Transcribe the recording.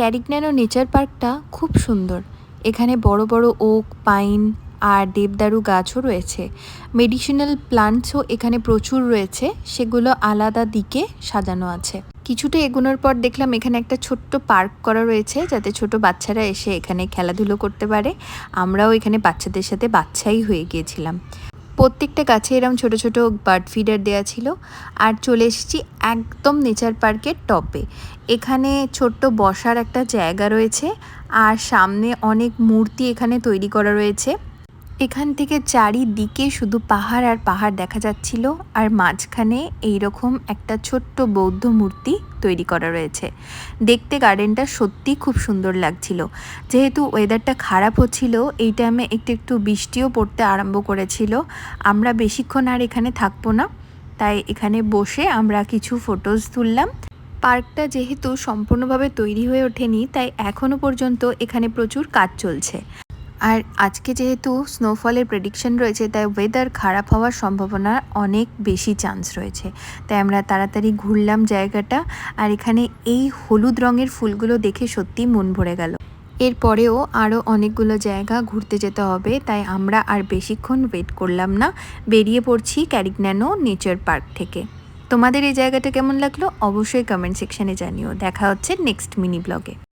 ক্যারিগন্যানো nature পার্কটা খুব সুন্দর। এখানে বড় বড় ওক, পাইন আর দেবদারু গাছও রয়েছে। মেডিসিনাল প্লান্টসও এখানে প্রচুর রয়েছে, সেগুলো আলাদা দিকে সাজানো আছে। কিছুটা এগোনোর পর দেখলাম এখানে একটা ছোট্ট পার্ক করা রয়েছে, যাতে ছোট বাচ্চারা এসে এখানে খেলাধুলো করতে পারে। আমরাও এখানে বাচ্চাদের সাথে বাচ্চাই হয়ে গিয়েছিলাম। প্রত্যেকটা গাছে এরকম ছোট ছোট বার্ড ফিডার দেওয়া ছিল। আর চলে এসেছি একদম নেচার পার্কের টপে। এখানে ছোট্ট বসার একটা জায়গা রয়েছে, আর সামনে অনেক মূর্তি এখানে তৈরি করা রয়েছে। এখান থেকে চারিদিকে শুধু পাহাড় আর পাহাড় দেখা যাচ্ছিল, আর মাঝখানে এইরকম একটা ছোট্ট বৌদ্ধ মূর্তি তৈরি করা রয়েছে। দেখতে গার্ডেনটা সত্যি খুব সুন্দর লাগছিল। যেহেতু ওয়েদারটা খারাপ হচ্ছিল, এই টাইমে একটু একটু বৃষ্টিও পড়তে আরম্ভ করেছিল। আমরা বেশিক্ষণ আর এখানে থাকবো না, তাই এখানে বসে আমরা কিছু ফটোজ তুললাম। পার্কটা যেহেতু সম্পূর্ণভাবে তৈরি হয়ে ওঠেনি, তাই এখনও পর্যন্ত এখানে প্রচুর কাজ চলছে। আর আজকে যেহেতু স্নোফলের প্রেডিকশন রয়েছে, তাই ওয়েদার খারাপ হওয়ার সম্ভাবনা অনেক বেশি চান্স রয়েছে। তাই আমরা তাড়াতাড়ি ঘুরলাম জায়গাটা। আর এখানে এই হলুদ রঙের ফুলগুলো দেখে সত্যি মন ভরে গেল। এরপরেও আরও অনেকগুলো জায়গা ঘুরতে যেতে হবে, তাই আমরা আর বেশিক্ষণ ওয়েট করলাম না, বেরিয়ে পড়ছি ক্যারিগন্যানো নেচার পার্ক থেকে। তোমাদের এই জায়গাটা কেমন লাগলো অবশ্যই কমেন্ট সেকশানে জানিও। দেখা হচ্ছে নেক্সট মিনি ব্লগে।